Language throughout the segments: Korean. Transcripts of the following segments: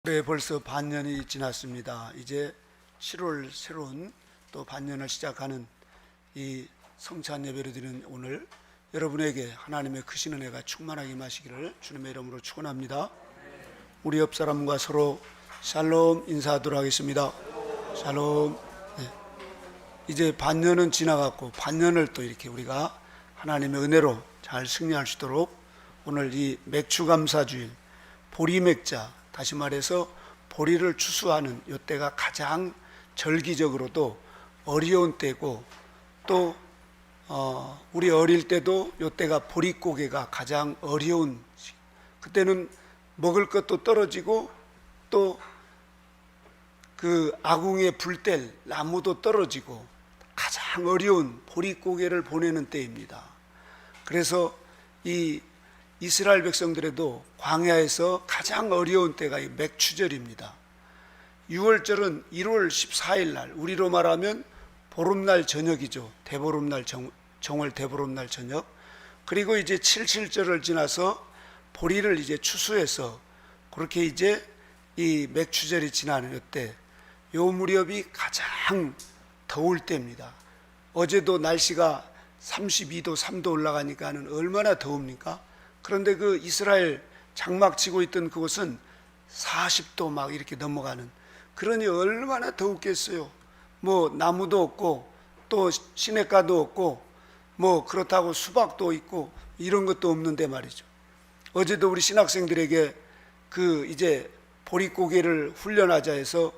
올해 벌써 반년이 지났습니다. 이제 7월 새로운 또 반년을 시작하는 이 성찬 예배를 드리는 오늘 여러분에게 하나님의 크신 은혜가 충만하게 임하시기를 주님의 이름으로 축원합니다. 우리 옆 사람과 서로 샬롬 인사하도록 하겠습니다. 샬롬. 네. 이제 반년은 지나갔고 반년을 또 이렇게 우리가 하나님의 은혜로 잘 승리할 수 있도록 오늘 이 맥추감사주일 보리맥자, 다시 말해서 보리를 추수하는 이때가 가장 절기적으로도 어려운 때고 또 우리 어릴 때도 이때가 보릿고개가 가장 어려운 시기. 그때는 먹을 것도 떨어지고 또 그 아궁이에 불 뗄 나무도 떨어지고 가장 어려운 보릿고개를 보내는 때입니다. 그래서 이 이스라엘 백성들에도 광야에서 가장 어려운 때가 이 맥추절입니다. 6월절은 1월 14일 날, 우리로 말하면 보름날 저녁이죠. 대보름날 정월 대보름날 저녁. 그리고 이제 77절을 지나서 보리를 이제 추수해서 그렇게 이제 이 맥추절이 지나는 이때, 요 무렵이 가장 더울 때입니다. 어제도 날씨가 32도 3도 올라가니까는 얼마나 더웁니까? 그런데 그 이스라엘 장막 치고 있던 그곳은 40도 막 이렇게 넘어가는, 그러니 얼마나 더웠겠어요. 뭐 나무도 없고 또 시냇가도 없고 뭐 그렇다고 수박도 있고 이런 것도 없는데 말이죠. 어제도 우리 신학생들에게 그 이제 보릿고개를 훈련하자 해서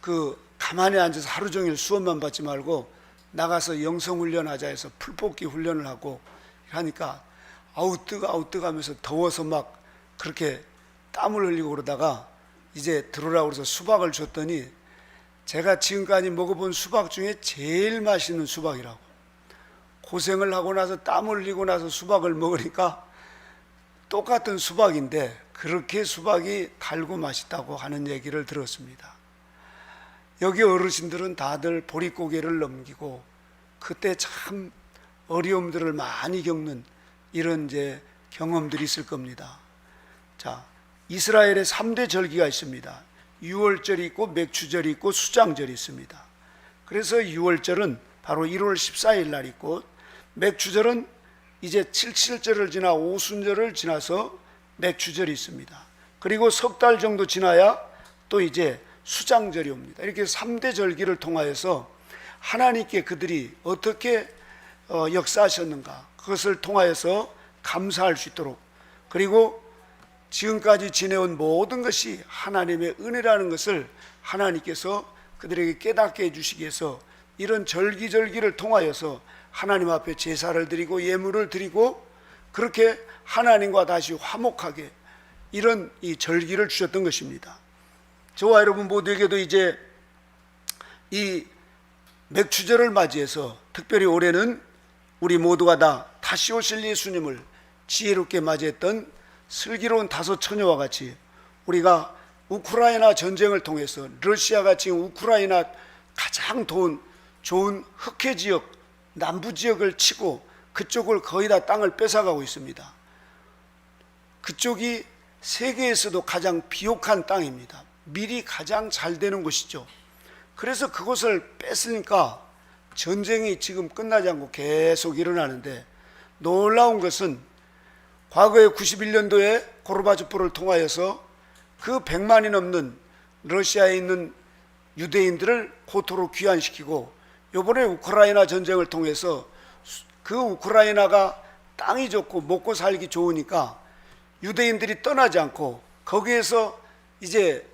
그 가만히 앉아서 하루 종일 수업만 받지 말고 나가서 영성훈련하자 해서 풀뽑기 훈련을 하고 하니까 아우 뜨거 하면서 더워서 막 그렇게 땀을 흘리고 그러다가 이제 들어오라고 그래서 수박을 줬더니 제가 지금까지 먹어본 수박 중에 제일 맛있는 수박이라고. 고생을 하고 나서 땀을 흘리고 나서 수박을 먹으니까 똑같은 수박인데 그렇게 수박이 달고 맛있다고 하는 얘기를 들었습니다. 여기 어르신들은 다들 보릿고개를 넘기고 그때 참 어려움들을 많이 겪는 이런 이제 경험들이 있을 겁니다. 자, 이스라엘의 3대 절기가 있습니다. 6월절이 있고 맥추절이 있고 수장절이 있습니다. 그래서 6월절은 바로 1월 14일 날 있고, 맥추절은 이제 77절을 지나 오순절을 지나서 맥추절이 있습니다. 그리고 석 달 정도 지나야 또 이제 수장절이 옵니다. 이렇게 3대 절기를 통하여서 하나님께 그들이 어떻게 역사하셨는가, 그것을 통하여서 감사할 수 있도록, 그리고 지금까지 지내온 모든 것이 하나님의 은혜라는 것을 하나님께서 그들에게 깨닫게 해주시기 위해서 이런 절기를 통하여서 하나님 앞에 제사를 드리고 예물을 드리고 그렇게 하나님과 다시 화목하게 이런 이 절기를 주셨던 것입니다. 저와 여러분 모두에게도 이제 이 맥추절을 맞이해서 특별히 올해는 우리 모두가 다 다시 오실 예수님을 지혜롭게 맞이했던 슬기로운 다섯 처녀와 같이 우리가 우크라이나 전쟁을 통해서 러시아가 지금 우크라이나 가장 좋은 흑해 지역, 남부 지역을 치고 그쪽을 거의 다 땅을 뺏어가고 있습니다. 그쪽이 세계에서도 가장 비옥한 땅입니다. 밀이 가장 잘 되는 곳이죠. 그래서 그곳을 뺏으니까 전쟁이 지금 끝나지 않고 계속 일어나는데, 놀라운 것은 과거에 91년도에 고르바초프를 통하여서 그 100만이 넘는 러시아에 있는 유대인들을 고토로 귀환시키고, 이번에 우크라이나 전쟁을 통해서 그 우크라이나가 땅이 좋고 먹고 살기 좋으니까 유대인들이 떠나지 않고 거기에서 이제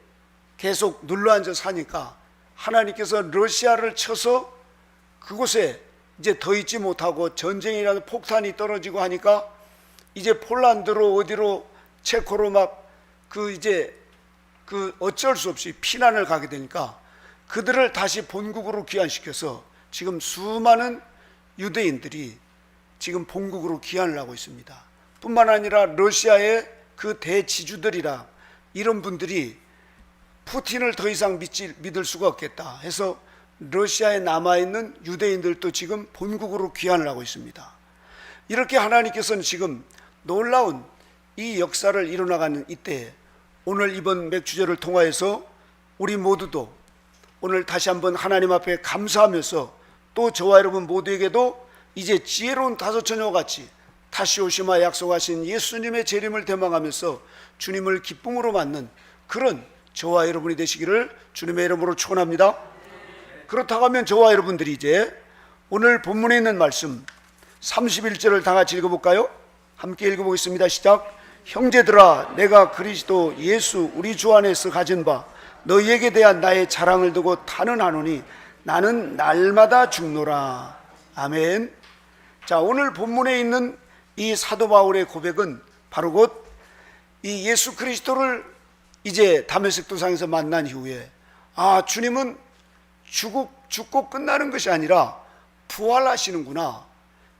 계속 눌러앉아 사니까 하나님께서 러시아를 쳐서 그곳에 이제 더 있지 못하고 전쟁이라도 폭탄이 떨어지고 하니까 이제 폴란드로 어디로 체코로 막 이제 어쩔 수 없이 피난을 가게 되니까 그들을 다시 본국으로 귀환시켜서 지금 수많은 유대인들이 지금 본국으로 귀환을 하고 있습니다. 뿐만 아니라 러시아의 그 대지주들이라 이런 분들이 푸틴을 더 이상 믿을 수가 없겠다 해서 러시아에 남아있는 유대인들도 지금 본국으로 귀환을 하고 있습니다. 이렇게 하나님께서는 지금 놀라운 이 역사를 이뤄나가는 이때에 오늘 이번 맥주제를 통하여서 우리 모두도 오늘 다시 한번 하나님 앞에 감사하면서 또 저와 여러분 모두에게도 이제 지혜로운 다섯 처녀와 같이 다시 오시마 약속하신 예수님의 재림을 대망하면서 주님을 기쁨으로 맞는 그런 저와 여러분이 되시기를 주님의 이름으로 축원합니다. 그렇다고 하면 저와 여러분들이 이제 오늘 본문에 있는 말씀 31절을 다 같이 읽어볼까요? 함께 읽어보겠습니다. 시작. 형제들아, 내가 그리스도 예수 우리 주 안에서 가진 바 너희에게 대한 나의 자랑을 두고 탄원하노니 나는 날마다 죽노라. 아멘. 자, 오늘 본문에 있는 이 사도 바울의 고백은 바로 곧 이 예수 그리스도를 이제 다메섹 도상에서 만난 이후에 주님은 죽고 끝나는 것이 아니라 부활하시는구나,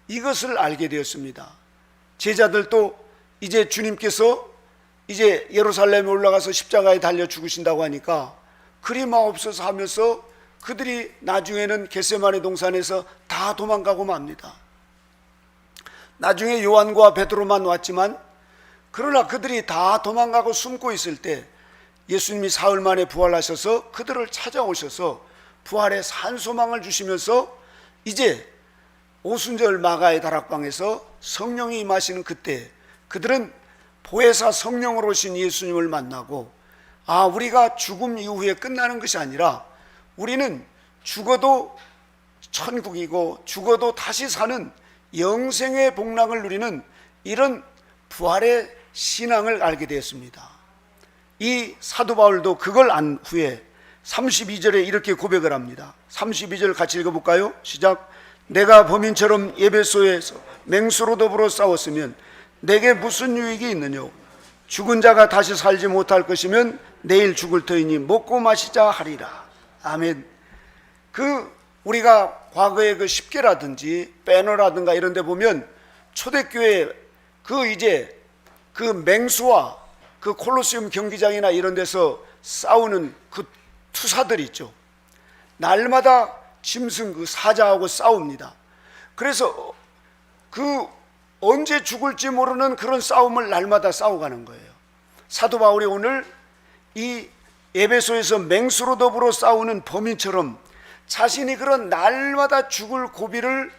이것을 알게 되었습니다. 제자들도 이제 주님께서 이제 예루살렘에 올라가서 십자가에 달려 죽으신다고 하니까 그리 마옵소서 하면서 그들이 나중에는 겟세마네 동산에서 다 도망가고 맙니다. 나중에 요한과 베드로만 왔지만 그러나 그들이 다 도망가고 숨고 있을 때 예수님이 사흘 만에 부활하셔서 그들을 찾아오셔서 부활의 산소망을 주시면서 이제 오순절 마가의 다락방에서 성령이 임하시는 그때 그들은 보혜사 성령으로 오신 예수님을 만나고 우리가 죽음 이후에 끝나는 것이 아니라 우리는 죽어도 천국이고 죽어도 다시 사는 영생의 복락을 누리는 이런 부활의 신앙을 알게 되었습니다. 이 사도 바울도 그걸 안 후에 32절에 이렇게 고백을 합니다. 32절 같이 읽어볼까요? 시작. 내가 범인처럼 에베소에서 맹수로 더불어 싸웠으면 내게 무슨 유익이 있느냐? 죽은 자가 다시 살지 못할 것이면 내일 죽을 터이니 먹고 마시자 하리라. 아멘. 우리가 과거에 그 십계라든지 배너라든가 이런 데 보면 초대교회 그 맹수와 그 콜로세움 경기장이나 이런 데서 싸우는 그 투사들이 있죠. 날마다 짐승 그 사자하고 싸웁니다. 그래서 언제 죽을지 모르는 그런 싸움을 날마다 싸워가는 거예요. 사도 바울이 오늘 이 에베소에서 맹수로 더불어 싸우는 범인처럼 자신이 그런 날마다 죽을 고비를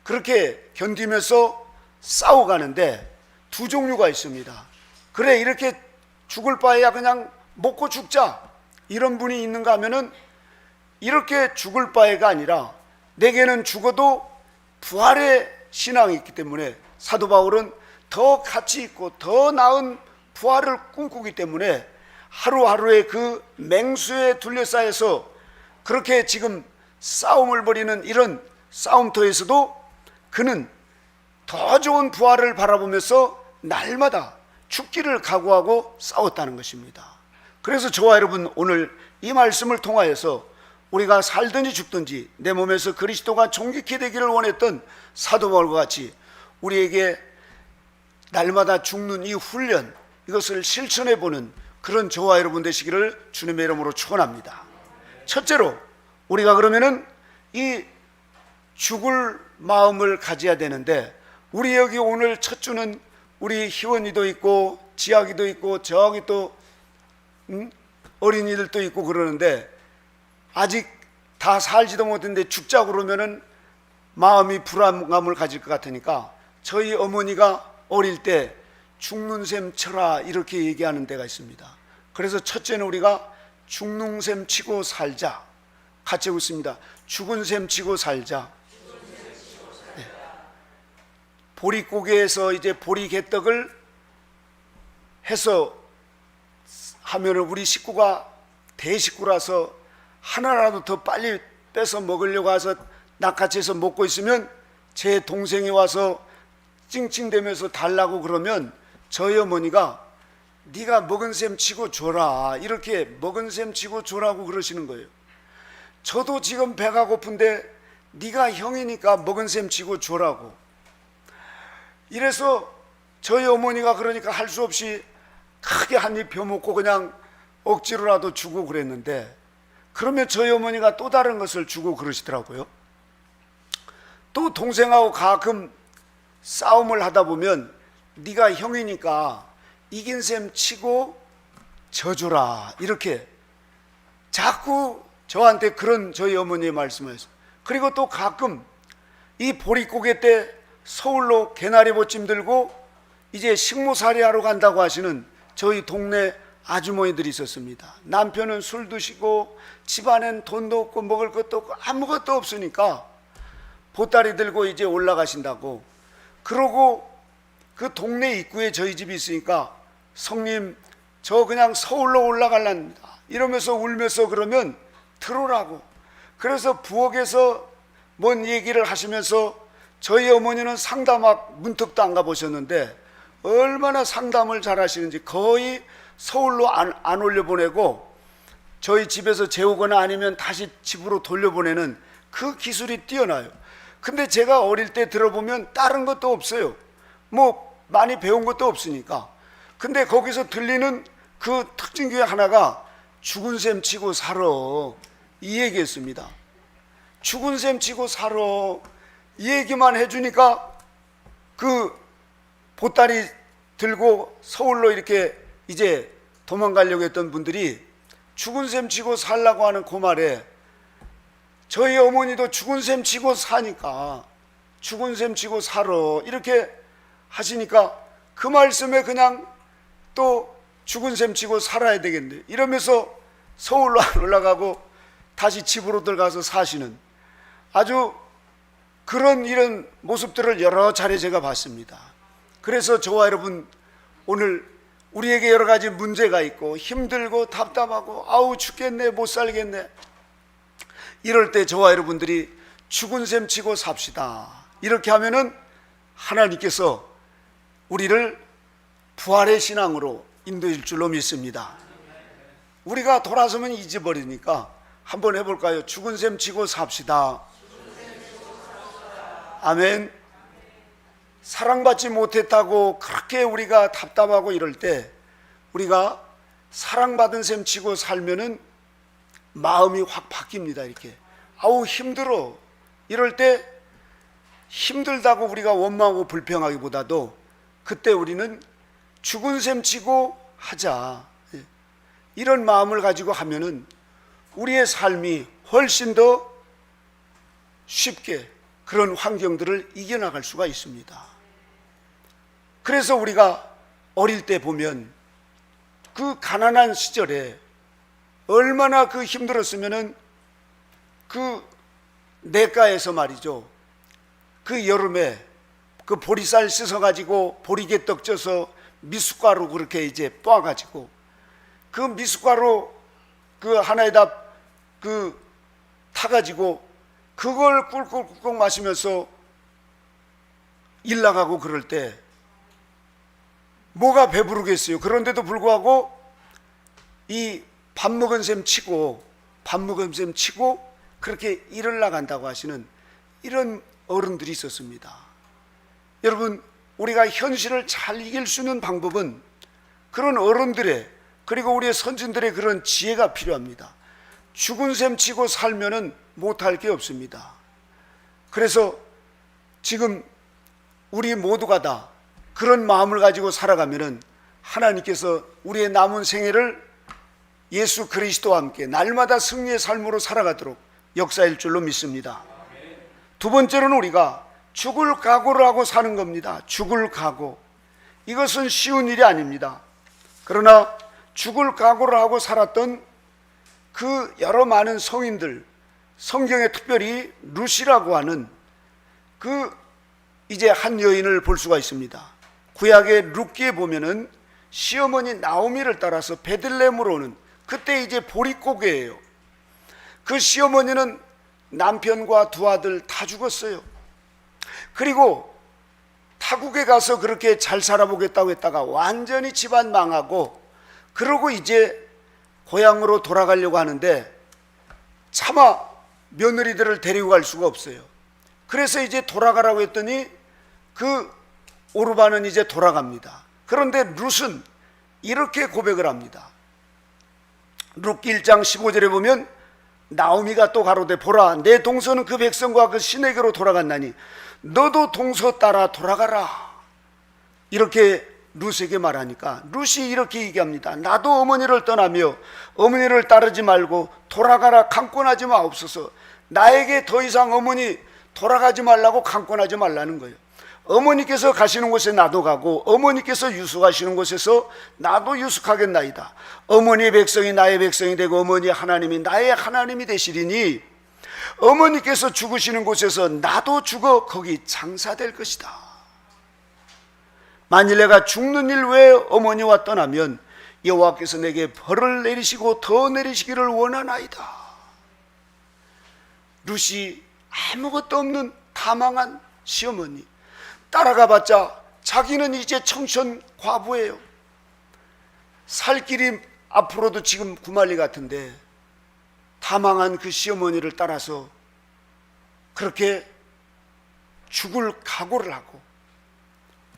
그렇게 견디면서 싸워가는데 두 종류가 있습니다. 그래, 이렇게 죽을 바에야 그냥 먹고 죽자, 이런 분이 있는가 하면은 이렇게 죽을 바에가 아니라 내게는 죽어도 부활의 신앙이 있기 때문에 사도 바울은 더 가치 있고 더 나은 부활을 꿈꾸기 때문에 하루하루의 그 맹수에 둘러싸여서 그렇게 지금 싸움을 벌이는 이런 싸움터에서도 그는 더 좋은 부활을 바라보면서 날마다 죽기를 각오하고 싸웠다는 것입니다. 그래서 저와 여러분 오늘 이 말씀을 통하여서 우리가 살든지 죽든지 내 몸에서 그리스도가 존귀케 되기를 원했던 사도 바울과 같이 우리에게 날마다 죽는 이 훈련, 이것을 실천해 보는 그런 저와 여러분 되시기를 주님의 이름으로 축원합니다. 첫째로 우리가 그러면은 이 죽을 마음을 가져야 되는데, 우리 여기 오늘 첫 주는 우리 희원이도 있고 지아기도 있고 저기 또 어린이들도 있고 그러는데 아직 다 살지도 못했는데 죽자고 그러면은 마음이 불안감을 가질 것 같으니까 저희 어머니가 어릴 때 죽는 셈 쳐라 이렇게 얘기하는 데가 있습니다. 그래서 첫째는 우리가 죽는 셈 치고 살자. 같이 웃습니다. 죽은 셈 치고 살자. 네. 보릿고개에서 이제 보리개떡을 해서 하면은 우리 식구가 대식구라서 하나라도 더 빨리 빼서 먹으려고 해서 낚아채서 먹고 있으면 제 동생이 와서 찡찡대면서 달라고 그러면 저희 어머니가 네가 먹은 셈 치고 줘라, 이렇게 먹은 셈 치고 줘라고 그러시는 거예요. 저도 지금 배가 고픈데 네가 형이니까 먹은 셈 치고 줘라고. 이래서 저희 어머니가 그러니까 할 수 없이 크게 한 입 벼먹고 그냥 억지로라도 주고 그랬는데, 그러면 저희 어머니가 또 다른 것을 주고 그러시더라고요. 또 동생하고 가끔 싸움을 하다 보면 네가 형이니까 이긴 셈 치고 져주라, 이렇게 자꾸 저한테 그런 저희 어머니의 말씀을 했어요. 그리고 또 가끔 이 보릿고개 때 서울로 개나리보찜 들고 이제 식모살이 하러 간다고 하시는 저희 동네 아주머니들이 있었습니다. 남편은 술 드시고 집안엔 돈도 없고 먹을 것도 없고 아무것도 없으니까 보따리 들고 이제 올라가신다고. 그러고 그 동네 입구에 저희 집이 있으니까 성님 저 그냥 서울로 올라갈랍니다 이러면서 울면서 그러면 들어오라고. 그래서 부엌에서 뭔 얘기를 하시면서 저희 어머니는 상담학 문턱도 안 가보셨는데 얼마나 상담을 잘 하시는지 거의 서울로 안 올려보내고 저희 집에서 재우거나 아니면 다시 집으로 돌려보내는 그 기술이 뛰어나요. 근데 제가 어릴 때 들어보면 다른 것도 없어요. 뭐 많이 배운 것도 없으니까. 근데 거기서 들리는 그 특징 중에 하나가 죽은 셈 치고 살아, 이 얘기였습니다. 죽은 셈 치고 살아, 이 얘기만 해주니까 그 보따리 들고 서울로 이렇게 이제 도망가려고 했던 분들이 죽은 셈 치고 살라고 하는 그 말에 저희 어머니도 죽은 셈 치고 사니까 죽은 셈 치고 살아 이렇게 하시니까 그 말씀에 그냥 또 죽은 셈 치고 살아야 되겠네 이러면서 서울로 안 올라가고 다시 집으로 들어가서 사시는 아주 그런 이런 모습들을 여러 차례 제가 봤습니다. 그래서 저와 여러분 오늘 우리에게 여러 가지 문제가 있고 힘들고 답답하고 아우 죽겠네 못 살겠네 이럴 때 저와 여러분들이 죽은 셈 치고 삽시다 이렇게 하면은 하나님께서 우리를 부활의 신앙으로 인도할 줄로 믿습니다. 우리가 돌아서면 잊어버리니까 한번 해볼까요? 죽은 셈 치고 삽시다. 아멘. 사랑받지 못했다고 그렇게 우리가 답답하고 이럴 때 우리가 사랑받은 셈 치고 살면은 마음이 확 바뀝니다. 이렇게 아우 힘들어 이럴 때 힘들다고 우리가 원망하고 불평하기보다도 그때 우리는 죽은 셈 치고 하자 이런 마음을 가지고 하면은 우리의 삶이 훨씬 더 쉽게 그런 환경들을 이겨나갈 수가 있습니다. 그래서 우리가 어릴 때 보면 그 가난한 시절에 얼마나 그 힘들었으면은 그 내과에서 말이죠. 그 여름에 그 보리쌀 씻어가지고 보리개떡 쪄서 미숫가루 그렇게 이제 빻아가지고 그 미숫가루 그 하나에다 그 타가지고 그걸 꿀꿀꿀 마시면서 일 나가고 그럴 때 뭐가 배부르겠어요. 그런데도 불구하고 이 밥 먹은 셈 치고 그렇게 일을 나간다고 하시는 이런 어른들이 있었습니다. 여러분 우리가 현실을 잘 이길 수 있는 방법은 그런 어른들의 그리고 우리의 선진들의 그런 지혜가 필요합니다. 죽은 셈 치고 살면은 못할 게 없습니다. 그래서 지금 우리 모두가 다 그런 마음을 가지고 살아가면은 하나님께서 우리의 남은 생애를 예수 그리스도와 함께 날마다 승리의 삶으로 살아가도록 역사일 줄로 믿습니다. 두 번째로는 우리가 죽을 각오를 하고 사는 겁니다. 죽을 각오. 이것은 쉬운 일이 아닙니다. 그러나 죽을 각오를 하고 살았던 그 여러 많은 성인들, 성경에 특별히 루시라고 하는 그 이제 한 여인을 볼 수가 있습니다. 구약의 룻기에 보면은 시어머니 나오미를 따라서 베들레헴으로 오는 그때 이제 보릿고개예요. 그 시어머니는 남편과 두 아들 다 죽었어요. 그리고 타국에 가서 그렇게 잘 살아보겠다고 했다가 완전히 집안 망하고 그러고 이제 고향으로 돌아가려고 하는데 차마 며느리들을 데리고 갈 수가 없어요. 그래서 이제 돌아가라고 했더니 그 오르바는 이제 돌아갑니다. 그런데 룻은 이렇게 고백을 합니다. 룻기 1장 15절에 보면 나오미가 또 가로되 보라 내 동서는 그 백성과 그 신에게로 돌아갔나니 너도 동서 따라 돌아가라 이렇게 룻에게 말하니까 룻이 이렇게 얘기합니다. 나도 어머니를 떠나며 어머니를 따르지 말고 돌아가라 강권하지 마옵소서. 나에게 더 이상 어머니 돌아가지 말라고 강권하지 말라는 거예요. 어머니께서 가시는 곳에 나도 가고 어머니께서 유숙하시는 곳에서 나도 유숙하겠나이다. 어머니의 백성이 나의 백성이 되고 어머니 하나님이 나의 하나님이 되시리니 어머니께서 죽으시는 곳에서 나도 죽어 거기 장사될 것이다. 만일 내가 죽는 일 외에 어머니와 떠나면 여호와께서 내게 벌을 내리시고 더 내리시기를 원하나이다. 룻이 아무것도 없는 타망한 시어머니, 따라가봤자 자기는 이제 청천 과부예요. 살 길이 앞으로도 지금 구말리 같은데 타망한 그 시어머니를 따라서 그렇게 죽을 각오를 하고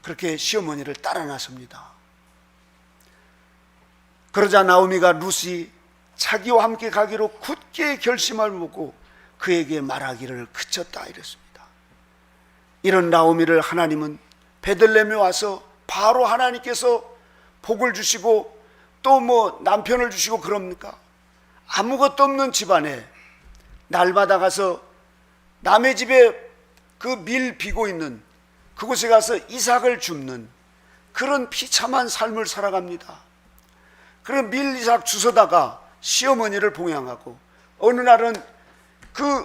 그렇게 시어머니를 따라 나섭니다. 그러자 나오미가 룻이 자기와 함께 가기로 굳게 결심을 먹고 그에게 말하기를 그쳤다 이랬습니다. 이런 나오미를 하나님은 베들레헴에 와서 바로 하나님께서 복을 주시고 또 뭐 남편을 주시고 그럽니까? 아무것도 없는 집안에 날마다 가서 남의 집에 그 밀 비고 있는 그곳에 가서 이삭을 줍는 그런 비참한 삶을 살아갑니다. 그런 밀 이삭 주워다가 시어머니를 봉양하고 어느 날은 그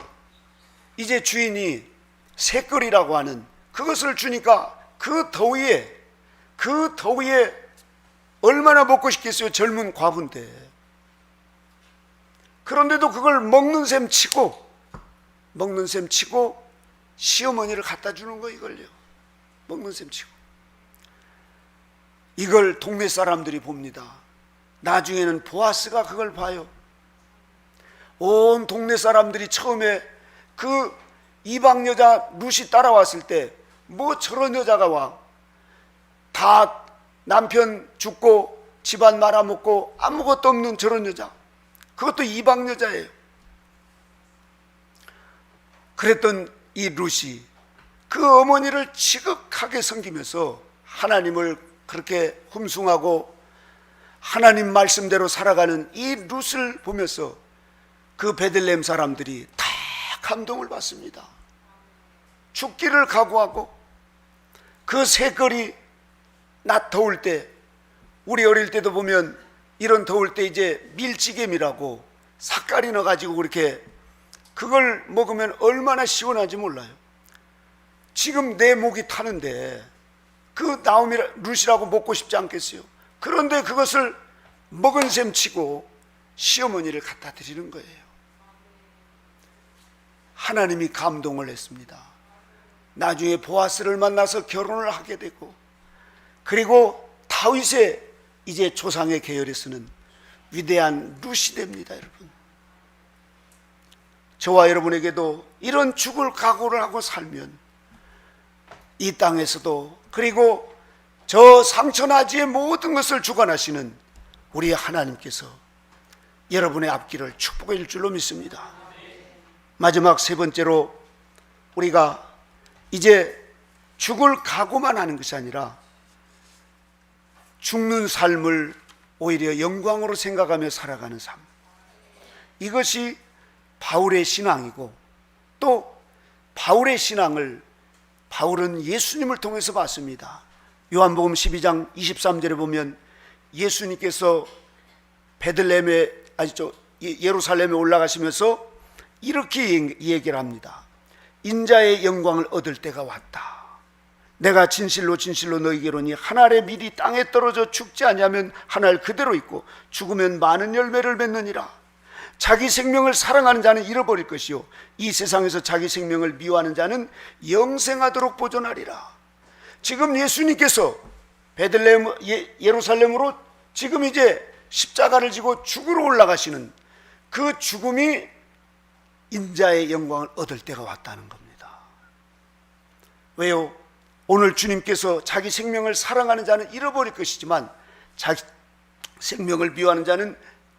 이제 주인이 새끌이라고 하는 그것을 주니까 그 더위에 얼마나 먹고 싶겠어요. 젊은 과부인데. 그런데도 그걸 먹는 셈 치고 시어머니를 갖다 주는 거 이걸요. 먹는 셈 치고. 이걸 동네 사람들이 봅니다. 나중에는 보아스가 그걸 봐요. 온 동네 사람들이 처음에 그 이방 여자 룻이 따라왔을 때 뭐 저런 여자가 와. 다 남편 죽고 집안 말아먹고 아무것도 없는 저런 여자. 그것도 이방 여자예요. 그랬던 이 룻이 그 어머니를 지극하게 섬기면서 하나님을 그렇게 흠숭하고 하나님 말씀대로 살아가는 이 룻을 보면서 그 베들레헴 사람들이 다 감동을 받습니다. 죽기를 각오하고 그 새걸이 낮 더울 때, 우리 어릴 때도 보면 이런 더울 때 이제 밀찌개미라고 삭가리 넣어가지고 그렇게 그걸 먹으면 얼마나 시원한지 몰라요. 지금 내 목이 타는데 그 나오미 룻이라고 먹고 싶지 않겠어요? 그런데 그것을 먹은 셈 치고 시어머니를 갖다 드리는 거예요. 하나님이 감동을 했습니다. 나중에 보아스를 만나서 결혼을 하게 되고, 그리고 다윗의 이제 조상의 계열에 쓰는 위대한 룻이 됩니다. 여러분, 저와 여러분에게도 이런 죽을 각오를 하고 살면 이 땅에서도, 그리고 저 상처나지의 모든 것을 주관하시는 우리 하나님께서 여러분의 앞길을 축복해 줄 줄로 믿습니다. 마지막 세 번째로, 우리가 이제 죽을 각오만 하는 것이 아니라 죽는 삶을 오히려 영광으로 생각하며 살아가는 삶, 이것이 바울의 신앙이고, 또 바울의 신앙을 바울은 예수님을 통해서 봤습니다. 요한복음 12장 23절에 보면 예수님께서 베들레헴에, 예루살렘에 올라가시면서 이렇게 얘기를 합니다. 인자의 영광을 얻을 때가 왔다. 내가 진실로 진실로 너희에게로니 한 알의 밀이 땅에 떨어져 죽지 아니하면 한 알 그대로 있고 죽으면 많은 열매를 맺느니라. 자기 생명을 사랑하는 자는 잃어버릴 것이요 이 세상에서 자기 생명을 미워하는 자는 영생하도록 보존하리라. 지금 예수님께서 베들레헴 예루살렘으로 지금 이제 십자가를 지고 죽으러 올라가시는 그 죽음이 인자의 영광을 얻을 때가 왔다는 겁니다. 왜요? 오늘 주님께서 자기 생명을 사랑하는 자는 잃어버릴 것이지만 자기 생명을 미워하는 자는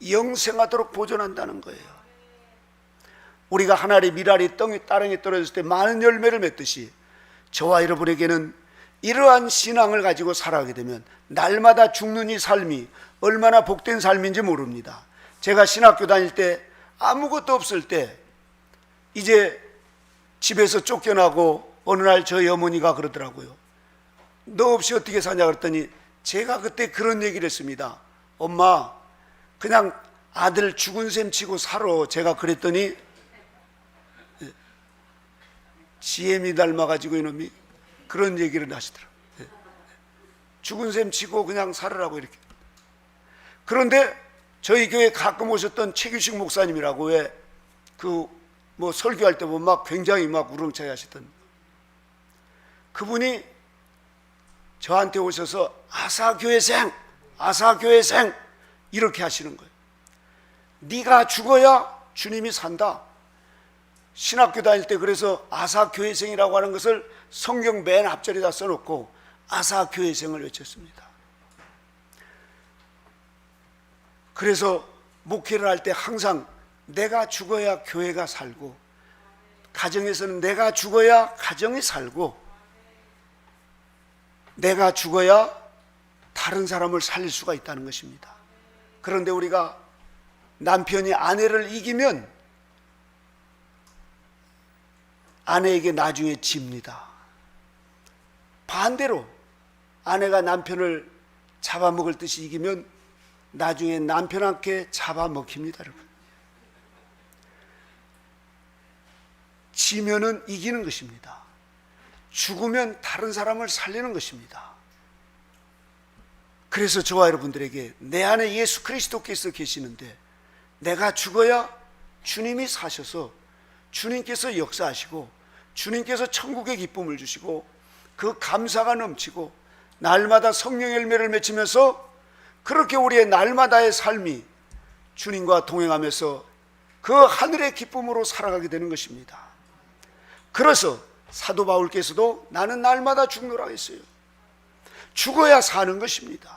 영생하도록 보존한다는 거예요. 우리가 한 알의 밀알이 따릉에 떨어졌을 때 많은 열매를 맺듯이 저와 여러분에게는 이러한 신앙을 가지고 살아가게 되면 날마다 죽는 이 삶이 얼마나 복된 삶인지 모릅니다. 제가 신학교 다닐 때 아무것도 없을 때 이제 집에서 쫓겨나고 어느 날 저희 어머니가 그러더라고요. 너 없이 어떻게 사냐 그랬더니 제가 그때 그런 얘기를 했습니다. 엄마, 그냥 아들 죽은 셈 치고 살아. 제가 그랬더니 지혜미 닮아가지고 이놈이 그런 얘기를 하시더라고요. 죽은 셈 치고 그냥 살으라고 이렇게. 그런데 저희 교회 가끔 오셨던 최규식 목사님이라고 왜 뭐 설교할 때 보면 막 굉장히 막 우렁차게 하시던 그분이 저한테 오셔서 아사교회생 이렇게 하시는 거예요. 네가 죽어야 주님이 산다. 신학교 다닐 때 그래서 아사교회생이라고 하는 것을 성경 맨 앞절에다 써놓고 아사교회생을 외쳤습니다. 그래서 목회를 할 때 항상 내가 죽어야 교회가 살고, 가정에서는 내가 죽어야 가정이 살고, 내가 죽어야 다른 사람을 살릴 수가 있다는 것입니다. 그런데 우리가 남편이 아내를 이기면 아내에게 나중에 집니다. 반대로 아내가 남편을 잡아먹을 듯이 이기면 나중에 남편한테 잡아먹힙니다. 여러분, 지면은 이기는 것입니다. 죽으면 다른 사람을 살리는 것입니다. 그래서 저와 여러분들에게 내 안에 예수 그리스도께서 계시는데 내가 죽어야 주님이 사셔서 주님께서 역사하시고 주님께서 천국의 기쁨을 주시고 그 감사가 넘치고 날마다 성령 열매를 맺으면서 그렇게 우리의 날마다의 삶이 주님과 동행하면서 그 하늘의 기쁨으로 살아가게 되는 것입니다. 그래서 사도 바울께서도 나는 날마다 죽노라 했어요. 죽어야 사는 것입니다.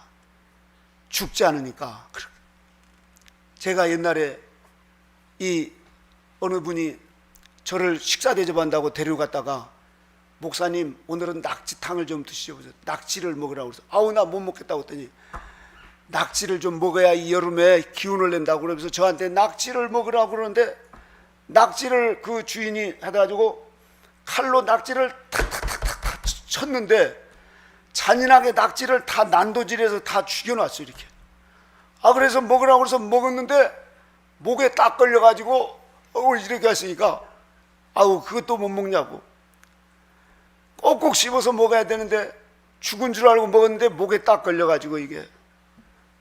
죽지 않으니까. 제가 옛날에 이 어느 분이 저를 식사 대접한다고 데려갔다가 목사님 오늘은 낙지탕을 좀 드시죠. 낙지를 먹으라고 그래서 아우 나 못 먹겠다고 했더니 낙지를 좀 먹어야 이 여름에 기운을 낸다고 그러면서 저한테 낙지를 먹으라고 그러는데 낙지를 그 주인이 해가지고 칼로 낙지를 탁탁탁탁 쳤는데 잔인하게 낙지를 다 난도질해서 다 죽여놨어요. 이렇게. 그래서 먹으라고 해서 먹었는데 목에 딱 걸려가지고 이렇게 했으니까 그것도 못 먹냐고. 꼭꼭 씹어서 먹어야 되는데 죽은 줄 알고 먹었는데 목에 딱 걸려가지고 이게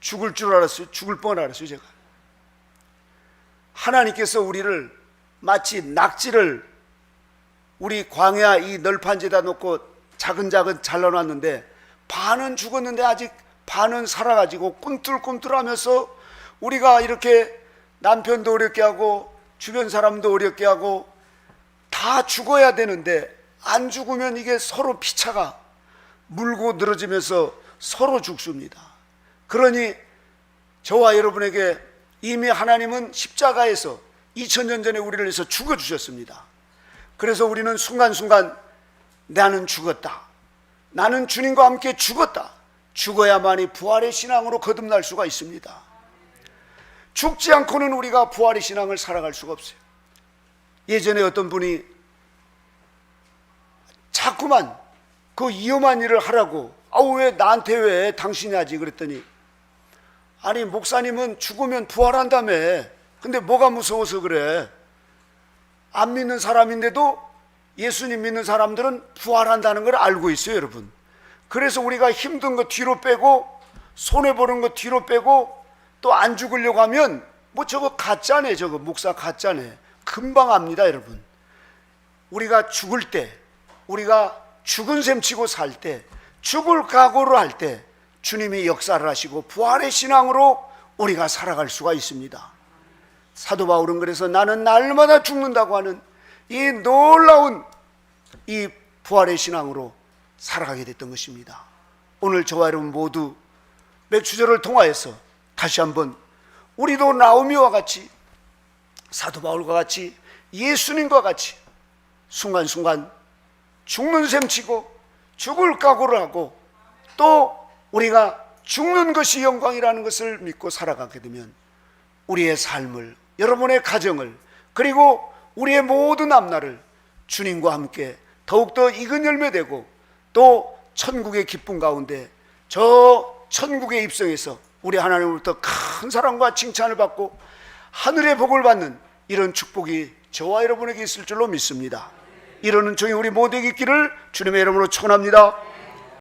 죽을 줄 알았어요. 죽을 뻔 알았어요. 제가. 하나님께서 우리를 마치 낙지를 우리 광야 이 널판지에다 놓고 자근자근 잘라놨는데 반은 죽었는데 아직 반은 살아가지고 꿈틀꿈틀하면서 우리가 이렇게 남편도 어렵게 하고 주변 사람도 어렵게 하고 다 죽어야 되는데 안 죽으면 이게 서로 피차가 물고 늘어지면서 서로 죽습니다. 그러니 저와 여러분에게 이미 하나님은 십자가에서 2000년 전에 우리를 위해서 죽어주셨습니다. 그래서 우리는 순간순간 나는 죽었다, 나는 주님과 함께 죽었다, 죽어야만이 부활의 신앙으로 거듭날 수가 있습니다. 죽지 않고는 우리가 부활의 신앙을 살아갈 수가 없어요. 예전에 어떤 분이 자꾸만 그 위험한 일을 하라고 왜 나한테 왜 당신이 하지 그랬더니 아니 목사님은 죽으면 부활한다며. 근데 뭐가 무서워서 그래? 안 믿는 사람인데도 예수님 믿는 사람들은 부활한다는 걸 알고 있어요, 여러분. 그래서 우리가 힘든 거 뒤로 빼고 손해보는 거 뒤로 빼고 또 안 죽으려고 하면 저거 가짜네, 저거 목사 가짜네. 금방 압니다, 여러분. 우리가 죽을 때, 우리가 죽은 셈 치고 살 때, 죽을 각오를 할 때 주님이 역사를 하시고 부활의 신앙으로 우리가 살아갈 수가 있습니다. 사도 바울은 그래서 나는 날마다 죽는다고 하는 이 놀라운 이 부활의 신앙으로 살아가게 됐던 것입니다. 오늘 저와 여러분 모두 몇 주절을 통하여서 다시 한번 우리도 나오미와 같이 사도 바울과 같이 예수님과 같이 순간순간 죽는 셈 치고 죽을 각오를 하고 또 우리가 죽는 것이 영광이라는 것을 믿고 살아가게 되면 우리의 삶을, 여러분의 가정을, 그리고 우리의 모든 앞날을 주님과 함께 더욱더 익은 열매 되고 또 천국의 기쁨 가운데 저 천국에 입성해서 우리 하나님으로부터 큰 사랑과 칭찬을 받고 하늘의 복을 받는 이런 축복이 저와 여러분에게 있을 줄로 믿습니다. 이러는 종이 우리 모두에게 있기를 주님의 이름으로 축원합니다.